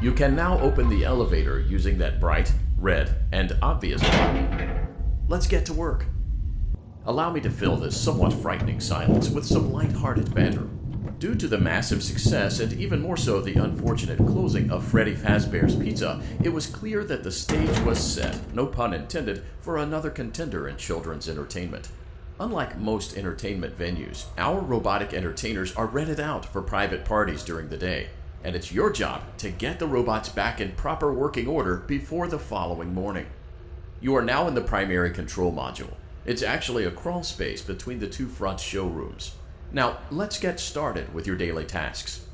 You can now open the elevator using that bright, red, and obvious button. Let's get to work. Allow me to fill this somewhat frightening silence with some light-hearted banter. Due to the massive success, and even more so the unfortunate closing of Freddy Fazbear's Pizza, it was clear that the stage was set, no pun intended, for another contender in children's entertainment. Unlike most entertainment venues, our robotic entertainers are rented out for private parties during the day, and it's your job to get the robots back in proper working order before the following morning. You are now in the primary control module. It's actually a crawl space between the two front showrooms. Now, let's get started with your daily tasks.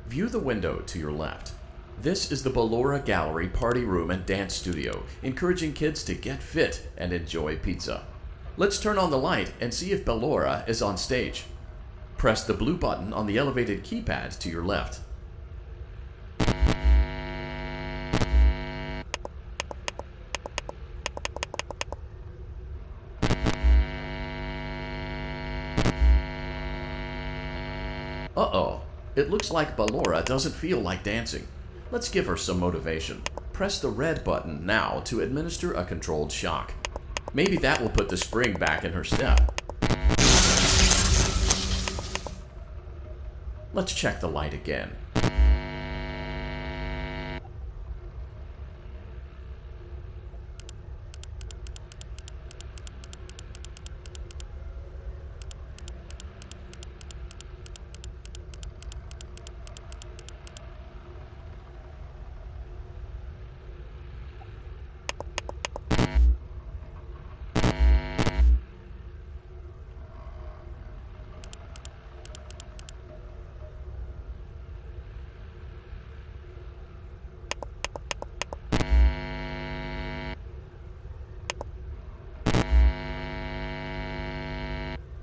View the window to your left. This is the Ballora Gallery Party Room and Dance Studio, encouraging kids to get fit and enjoy pizza. Let's turn on the light and see if Ballora is on stage. Press the blue button on the elevated keypad to your left. Uh-oh, it looks like Ballora doesn't feel like dancing. Let's give her some motivation. Press the red button now to administer a controlled shock. Maybe that will put the spring back in her step. Let's check the light again.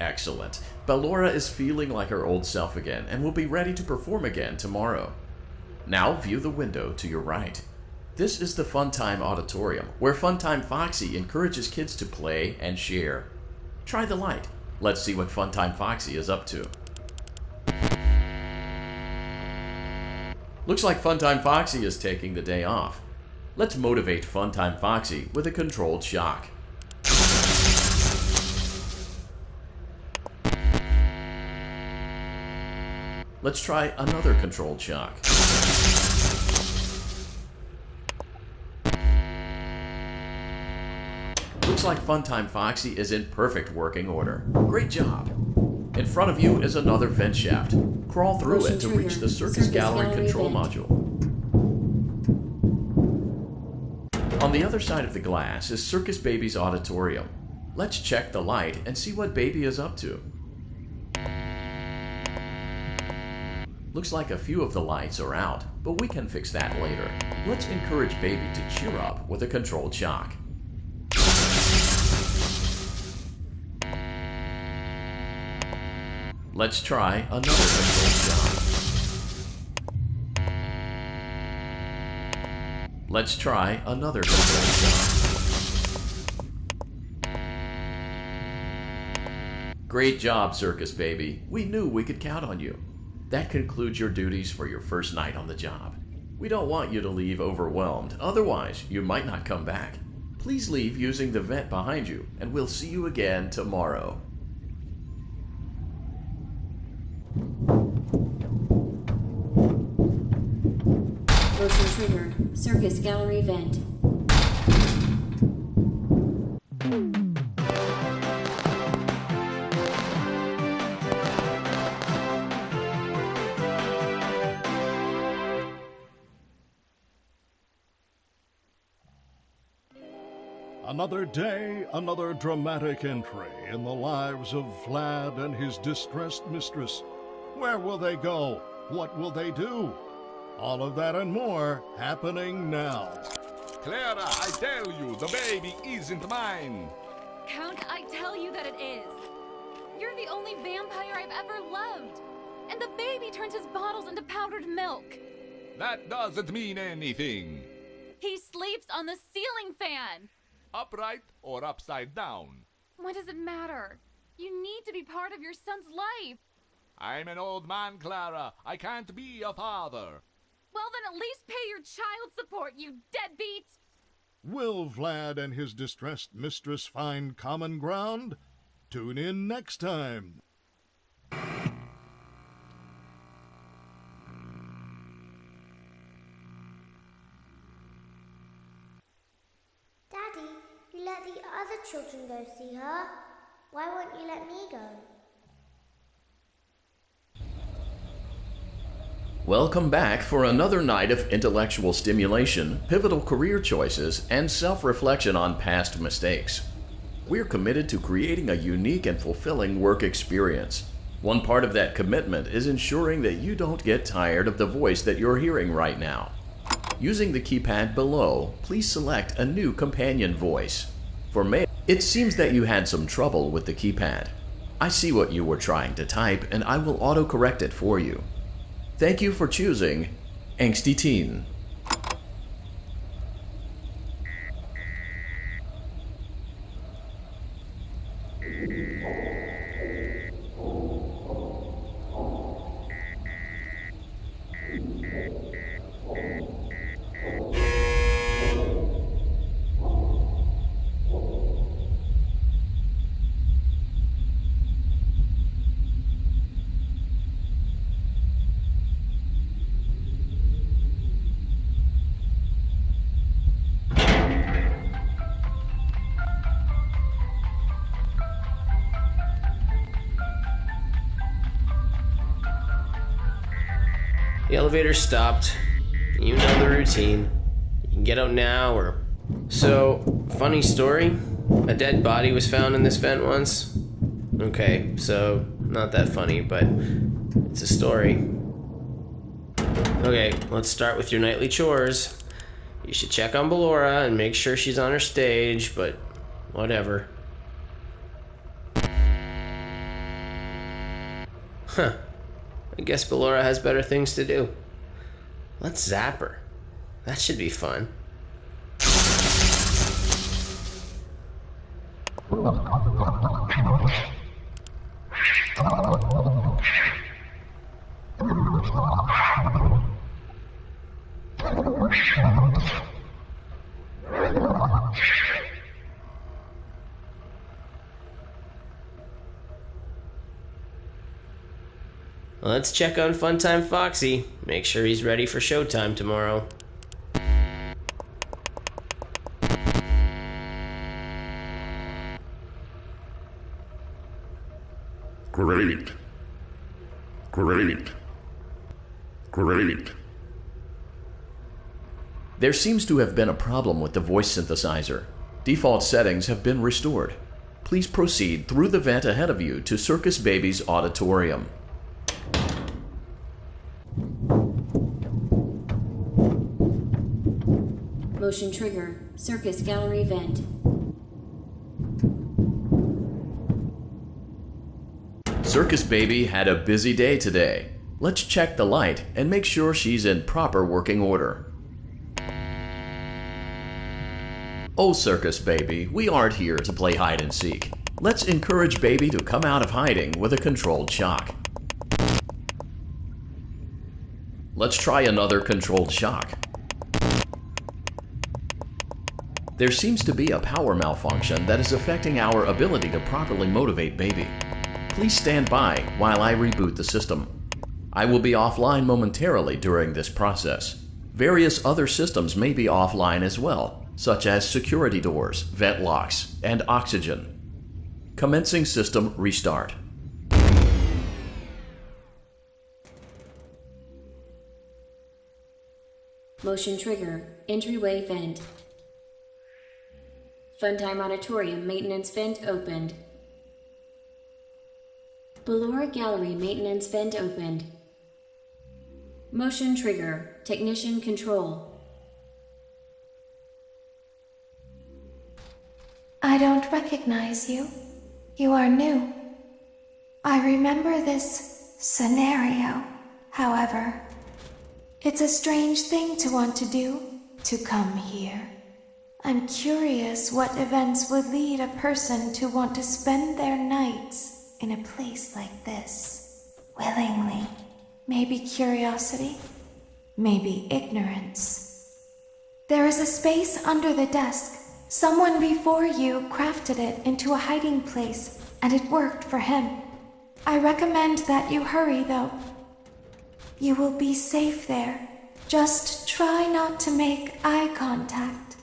Excellent. Ballora is feeling like her old self again and will be ready to perform again tomorrow. Now view the window to your right. This is the Funtime Auditorium, where Funtime Foxy encourages kids to play and share. Try the light. Let's see what Funtime Foxy is up to. Looks like Funtime Foxy is taking the day off. Let's motivate Funtime Foxy with a controlled shock. Let's try another controlled shock. Looks like Funtime Foxy is in perfect working order. Great job! In front of you is another vent shaft. Crawl through it to reach the Circus Gallery control module. On the other side of the glass is Circus Baby's auditorium. Let's check the light and see what Baby is up to. Looks like a few of the lights are out, but we can fix that later. Let's encourage Baby to cheer up with a controlled shock. Let's try another controlled shock. Let's try another controlled shock. Great job, Circus Baby. We knew we could count on you. That concludes your duties for your first night on the job. We don't want you to leave overwhelmed, otherwise you might not come back. Please leave using the vent behind you, and we'll see you again tomorrow. Motion triggered. Circus Gallery vent. Another day, another dramatic entry in the lives of Vlad and his distressed mistress. Where will they go? What will they do? All of that and more happening now. Clara, I tell you, the baby isn't mine. Count, I tell you that it is. You're the only vampire I've ever loved. And the baby turns his bottles into powdered milk. That doesn't mean anything. He sleeps on the ceiling fan. Upright or upside down? What does it matter? You need to be part of your son's life. I'm an old man, Clara. I can't be a father. Well, then at least pay your child support, you deadbeat! Will Vlad and his distressed mistress find common ground? Tune in next time. Daddy, you let the other children go see her. Why won't you let me go? Welcome back for another night of intellectual stimulation, pivotal career choices, and self-reflection on past mistakes. We're committed to creating a unique and fulfilling work experience. One part of that commitment is ensuring that you don't get tired of the voice that you're hearing right now. Using the keypad below, please select a new companion voice. For male, it seems that you had some trouble with the keypad. I see what you were trying to type, and I will autocorrect it for you. Thank you for choosing Angsty Teen. The elevator stopped. You know the routine. You can get out now or... So, funny story. A dead body was found in this vent once. Okay, so not that funny, but it's a story. Okay, let's start with your nightly chores. You should check on Ballora and make sure she's on her stage, but whatever. Huh. I guess Ballora has better things to do. Let's zap her. That should be fun. Let's check on Funtime Foxy. Make sure he's ready for showtime tomorrow. Great. Great. Great. There seems to have been a problem with the voice synthesizer. Default settings have been restored. Please proceed through the vent ahead of you to Circus Baby's auditorium. Motion trigger. Circus gallery vent. Circus Baby had a busy day today. Let's check the light and make sure she's in proper working order. Oh, Circus Baby, we aren't here to play hide and seek. Let's encourage Baby to come out of hiding with a controlled shock. Let's try another controlled shock. There seems to be a power malfunction that is affecting our ability to properly motivate Baby. Please stand by while I reboot the system. I will be offline momentarily during this process. Various other systems may be offline as well, such as security doors, vent locks, and oxygen. Commencing system restart. Motion trigger. Entryway vent. Funtime auditorium maintenance vent opened. Ballora gallery maintenance vent opened. Motion trigger. Technician control. I don't recognize you. You are new. I remember this scenario, however. It's a strange thing to want to do, to come here. I'm curious what events would lead a person to want to spend their nights in a place like this. Willingly. Maybe curiosity? maybe ignorance. There is a space under the desk. Someone before you crafted it into a hiding place, and it worked for him. I recommend that you hurry, though. You will be safe there. Just try not to make eye contact.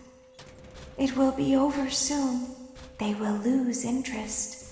It will be over soon. They will lose interest.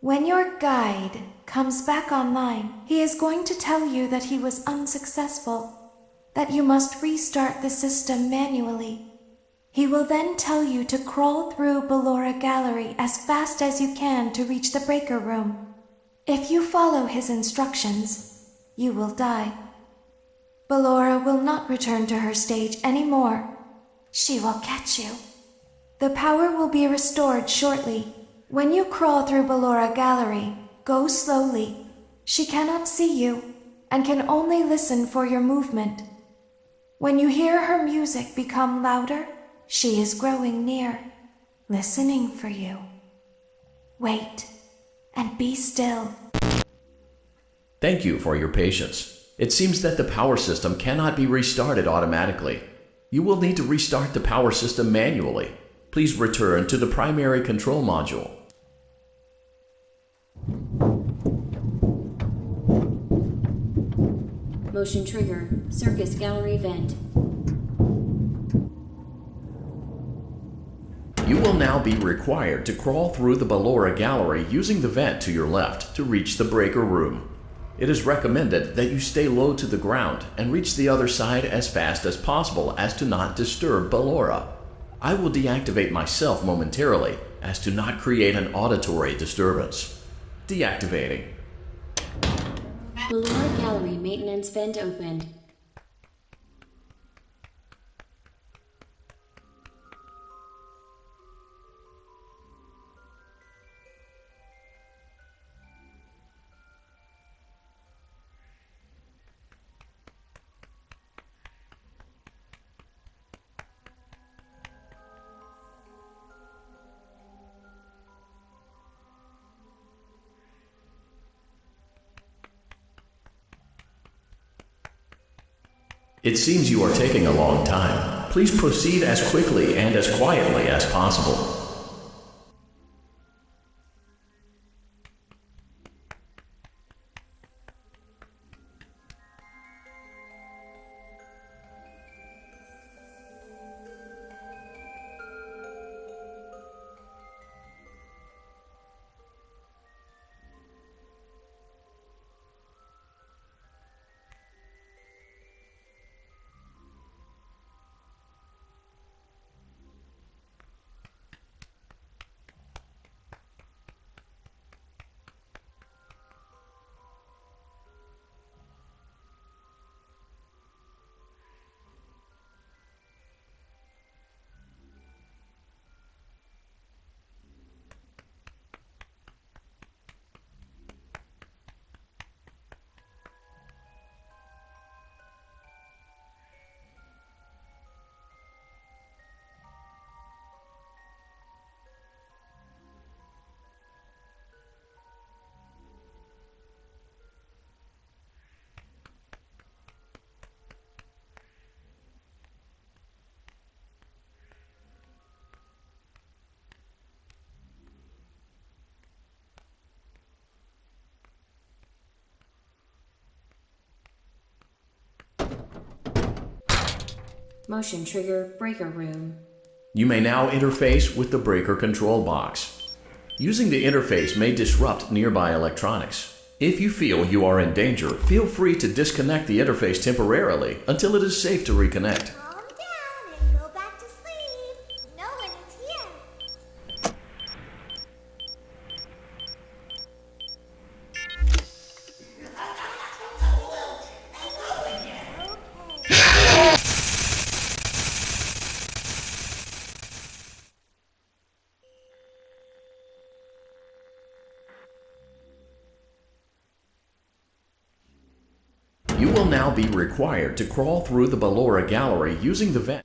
When your guide comes back online, he is going to tell you that he was unsuccessful, that you must restart the system manually. He will then tell you to crawl through Ballora Gallery as fast as you can to reach the breaker room. If you follow his instructions, you will die. Ballora will not return to her stage anymore. She will catch you. The power will be restored shortly. When you crawl through Ballora Gallery, go slowly. She cannot see you and can only listen for your movement. When you hear her music become louder, she is growing near, listening for you. Wait and be still. Thank you for your patience. It seems that the power system cannot be restarted automatically. You will need to restart the power system manually. Please return to the primary control module. Motion trigger. Circus gallery vent. You will now be required to crawl through the Ballora Gallery using the vent to your left to reach the breaker room. It is recommended that you stay low to the ground and reach the other side as fast as possible as to not disturb Ballora. I will deactivate myself momentarily as to not create an auditory disturbance. Deactivating. Ballora Gallery maintenance vent opened. It seems you are taking a long time. Please proceed as quickly and as quietly as possible. Motion trigger breaker room. You may now interface with the breaker control box. Using the interface may disrupt nearby electronics. If you feel you are in danger, feel free to disconnect the interface temporarily until it is safe to reconnect. Calm down and go back to sleep. No one is here. You will now be required to crawl through the Ballora gallery using the vent.